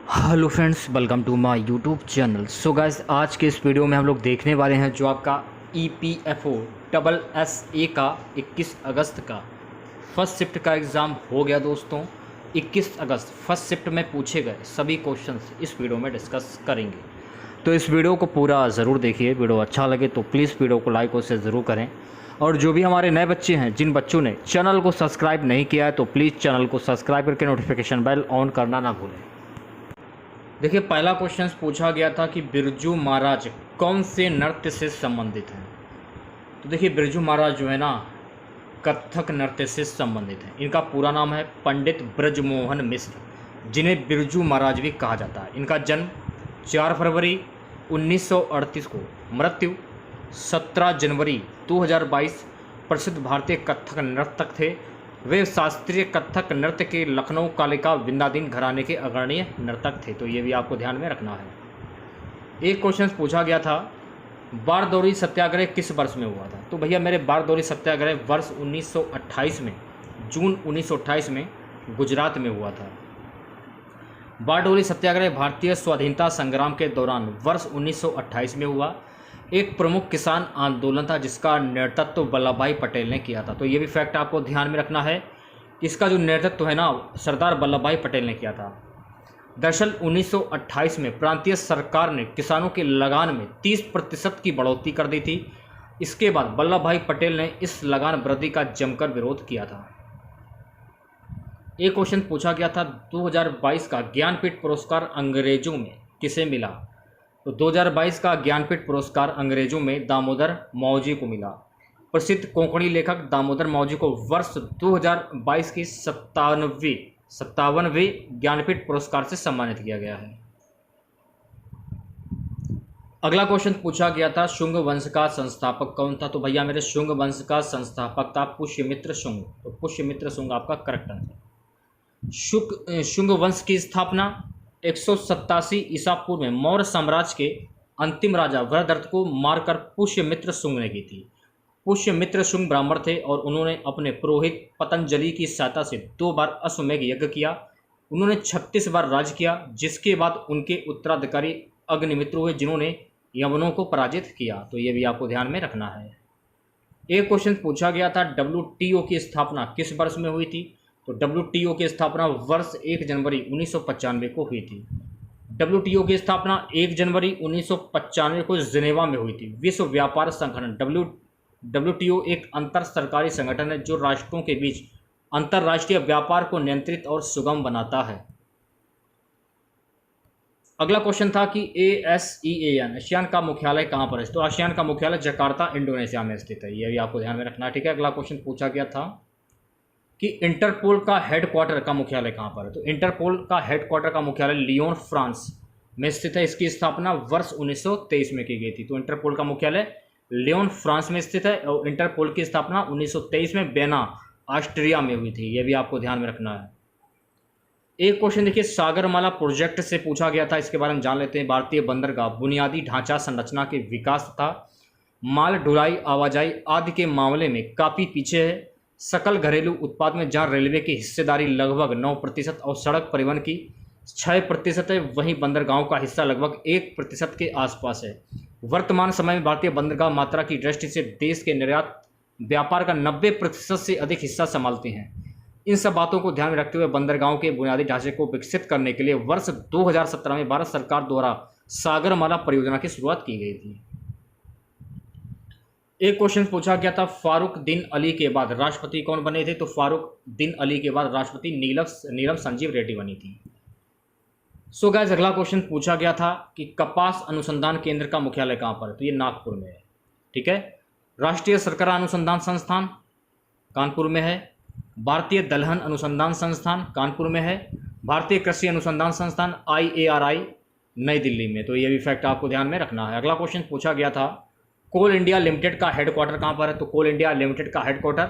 Hello friends, welcome to my YouTube channel. So guys, आज के इस वीडियो में हम लोग देखने वाले हैं जो आपका EPFO डबल SA का 21 अगस्त का फर्स्ट शिफ्ट का एग्ज़ाम हो गया दोस्तों। 21 अगस्त फर्स्ट शिफ्ट में पूछे गए सभी क्वेश्चंस इस वीडियो में डिस्कस करेंगे, तो इस वीडियो को पूरा ज़रूर देखिए। वीडियो अच्छा लगे तो प्लीज़ वीडियो को लाइक और शेयर ज़रूर करें। और जो भी हमारे नए बच्चे हैं, जिन बच्चों ने चैनल को सब्सक्राइब नहीं किया है, तो प्लीज़ चैनल को सब्सक्राइब करके नोटिफिकेशन बेल ऑन करना ना भूलें। देखिए, पहला क्वेश्चन पूछा गया था कि बिरजू महाराज कौन से नृत्य से संबंधित हैं। तो देखिए, बिरजू महाराज जो है ना, कथक नृत्य से संबंधित हैं। इनका पूरा नाम है पंडित ब्रजमोहन मिश्र, जिन्हें बिरजू महाराज भी कहा जाता है। इनका जन्म 4 फरवरी 1938 को, मृत्यु 17 जनवरी 2022। प्रसिद्ध भारतीय कथक नर्तक थे। वे शास्त्रीय कथक नृत्य के लखनऊ कालिका विंध्याधीन घराने के अग्रणीय नर्तक थे, तो ये भी आपको ध्यान में रखना है। एक क्वेश्चन पूछा गया था, बारदौरी सत्याग्रह किस वर्ष में हुआ था। तो भैया मेरे, बारदौरी सत्याग्रह वर्ष 1928 में, जून 1928 में गुजरात में हुआ था। बारडोली सत्याग्रह भारतीय स्वाधीनता संग्राम के दौरान वर्ष 1928 में हुआ। एक प्रमुख किसान आंदोलन था जिसका नेतृत्व वल्लभ भाई पटेल ने किया था। तो ये भी फैक्ट आपको ध्यान में रखना है। इसका जो नेतृत्व है ना, सरदार वल्लभ भाई पटेल ने किया था। दरअसल 1928 में प्रांतीय सरकार ने किसानों के लगान में 30% की बढ़ोतरी कर दी थी। इसके बाद वल्लभ भाई पटेल ने इस लगान वृद्धि का जमकर विरोध किया था। एक क्वेश्चन पूछा गया था, 2022 का ज्ञानपीठ पुरस्कार अंग्रेजों में किसे मिला। तो 2022 का ज्ञानपीठ पुरस्कार अंग्रेजों में दामोदर मौजी को मिला। प्रसिद्ध कोंकणी लेखक दामोदर मौजी को वर्ष 2022 की 57वें ज्ञानपीठ पुरस्कार से सम्मानित किया गया है। अगला क्वेश्चन पूछा गया था, शुंग वंश का संस्थापक कौन था। तो भैया मेरे, शुंग वंश का संस्थापक था पुष्यमित्र शुंग। तो पुष्यमित्र शुंग आपका करेक्ट आंसर। शुंग वंश की स्थापना 187 ईसा पूर्व में मौर्य साम्राज्य के अंतिम राजा वरदत्त को मारकर पुष्यमित्र शुंग ने की थी। पुष्यमित्र शुंग ब्राह्मण थे और उन्होंने अपने पुरोहित पतंजलि की सहायता से 2 बार अश्वमेध यज्ञ किया। उन्होंने 36 बार राज किया, जिसके बाद उनके उत्तराधिकारी अग्निमित्र हुए, जिन्होंने यवनों को पराजित किया। तो ये भी आपको ध्यान में रखना है। एक क्वेश्चन पूछा गया था, WTO की स्थापना किस वर्ष में हुई थी। तो WTO की स्थापना वर्ष 1 जनवरी 1995 को हुई थी। WTO की स्थापना 1 जनवरी 1995 को जिनेवा में हुई थी। विश्व व्यापार संगठन WTO एक अंतर सरकारी संगठन है जो राष्ट्रों के बीच अंतर्राष्ट्रीय व्यापार को नियंत्रित और सुगम बनाता है। अगला क्वेश्चन था कि ASEAN आसियान का मुख्यालय कहाँ पर है। तो आसियान का मुख्यालय जकार्ता इंडोनेशिया में स्थित है। यह भी आपको ध्यान में रखना है, ठीक है। अगला क्वेश्चन पूछा गया था कि इंटरपोल का हेडक्वार्टर का मुख्यालय कहाँ पर है। तो इंटरपोल का हेडक्वार्टर का मुख्यालय लियोन फ्रांस में स्थित है। इसकी स्थापना वर्ष 1923 में की गई थी। तो इंटरपोल का मुख्यालय लियोन फ्रांस में स्थित है और इंटरपोल की स्थापना 1923 में बेना ऑस्ट्रिया में हुई थी। यह भी आपको ध्यान में रखना है। एक क्वेश्चन देखिए, सागरमाला प्रोजेक्ट से पूछा गया था, इसके बारे में जान लेते हैं। भारतीय बंदरगाह बुनियादी ढांचा संरचना के विकास तथा माल ढुलाई, आवाजाही आदि के मामले में काफ़ी पीछे है। सकल घरेलू उत्पाद में जहां रेलवे की हिस्सेदारी लगभग 9% और सड़क परिवहन की 6% है, वहीं बंदरगाहों का हिस्सा लगभग 1% के आसपास है। वर्तमान समय में भारतीय बंदरगाह मात्रा की दृष्टि से देश के निर्यात व्यापार का 90% से अधिक हिस्सा संभालते हैं। इन सब बातों को ध्यान में रखते हुए बंदरगाहों के बुनियादी ढांचे को विकसित करने के लिए वर्ष 2017 में भारत सरकार द्वारा सागरमाला परियोजना की शुरुआत की गई थी। एक क्वेश्चन पूछा गया था, फारुखदीन अली के बाद राष्ट्रपति कौन बने थे। तो फारुखदीन अली के बाद राष्ट्रपति नीलम संजीव रेड्डी बनी थी। सो गाइस, अगला क्वेश्चन पूछा गया था कि कपास अनुसंधान केंद्र का मुख्यालय कहाँ पर है। तो ये नागपुर में है, ठीक है। राष्ट्रीय शर्करा अनुसंधान संस्थान कानपुर में है। भारतीय दलहन अनुसंधान संस्थान कानपुर में है। भारतीय कृषि अनुसंधान संस्थान IARI नई दिल्ली में। तो ये भी फैक्ट आपको ध्यान में रखना है। अगला क्वेश्चन पूछा गया था, कोल इंडिया लिमिटेड का हेडक्वार्टर कहाँ पर है। तो कोल इंडिया लिमिटेड का हेडक्वार्टर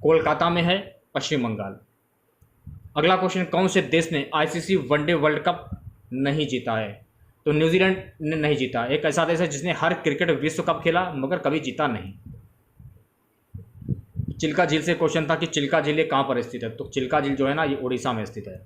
कोलकाता में है, पश्चिम बंगाल। अगला क्वेश्चन, कौन से देश ने ICC वनडे वर्ल्ड कप नहीं जीता है। तो न्यूजीलैंड ने नहीं जीता। एक ऐसा देश है जिसने हर क्रिकेट विश्व कप खेला मगर कभी जीता नहीं। चिल्का झील से क्वेश्चन था कि चिल्का झील कहाँ पर स्थित है। तो चिल्का झील जो है ना, ये उड़ीसा में स्थित है।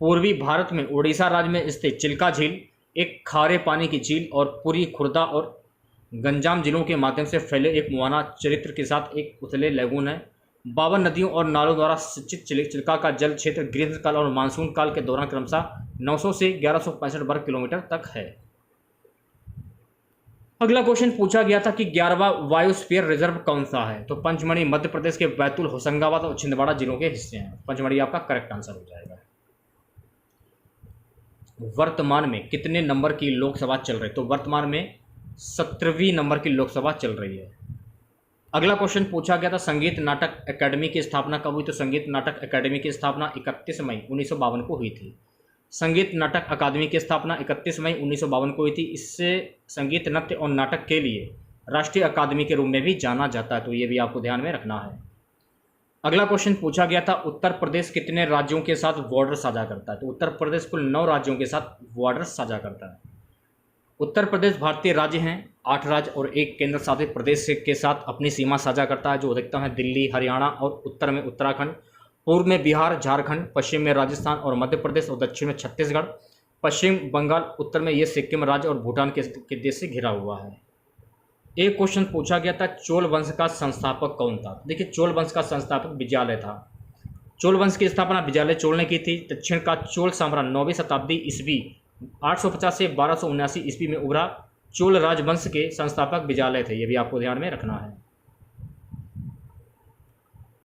पूर्वी भारत में उड़ीसा राज्य में स्थित चिल्का झील एक खारे पानी की झील और पुरी, खुर्दा और गंजाम जिलों के माध्यम से फैले एक मुहाना चरित्र के साथ एक उथले लैगून है। 52 नदियों और नालों द्वारा सिंचित चिल्का का जल क्षेत्र ग्रीष्मकाल और मानसून काल के दौरान क्रमशः 900 से 1165 वर्ग किलोमीटर तक है। अगला क्वेश्चन पूछा गया था कि 11वां बायोस्फीयर रिजर्व कौन सा है? तो पंचमढ़ी मध्य प्रदेश के बैतूल, होशंगाबाद और छिंदवाड़ा जिलों के हिस्से हैं। पंचमढ़ी आपका करेक्ट आंसर हो जाएगा। वर्तमान में कितने नंबर की लोकसभा चल रही है? तो वर्तमान में 17वीं नंबर की लोकसभा चल रही है। अगला क्वेश्चन पूछा गया था संगीत नाटक अकादमी की स्थापना कब हुई? तो संगीत नाटक अकादमी की स्थापना 31 मई 1952 को हुई थी। संगीत नाटक अकादमी की स्थापना 31 मई 1952 को हुई थी। इससे संगीत, नृत्य और नाटक के लिए राष्ट्रीय अकादमी के रूप में भी जाना जाता है, तो ये भी आपको ध्यान में रखना है। अगला क्वेश्चन पूछा गया था उत्तर प्रदेश कितने राज्यों के साथ बॉर्डर साझा करता है? तो उत्तर प्रदेश कुल 9 राज्यों के साथ बॉर्डर साझा करता है। उत्तर प्रदेश भारतीय राज्य हैं, 8 राज्य और 1 केंद्र शासित प्रदेश के साथ अपनी सीमा साझा करता है, जो अधिकतम है दिल्ली, हरियाणा और उत्तर में उत्तराखंड, पूर्व में बिहार, झारखंड, पश्चिम में राजस्थान और मध्य प्रदेश और दक्षिण में छत्तीसगढ़, पश्चिम बंगाल, उत्तर में ये सिक्किम राज्य और भूटान के देश से घिरा हुआ है। एक क्वेश्चन पूछा गया था चोल वंश का संस्थापक कौन था? देखिए, चोल वंश का संस्थापक विजयालय था। चोल वंश की स्थापना विजयालय चोल ने की थी। दक्षिण का चोल साम्राज्य 9वीं शताब्दी ईस्वी 850 से 1279 ईस्वी में उभरा। चोल राजवंश के संस्थापक विजयालय थे, ये भी आपको ध्यान में रखना है।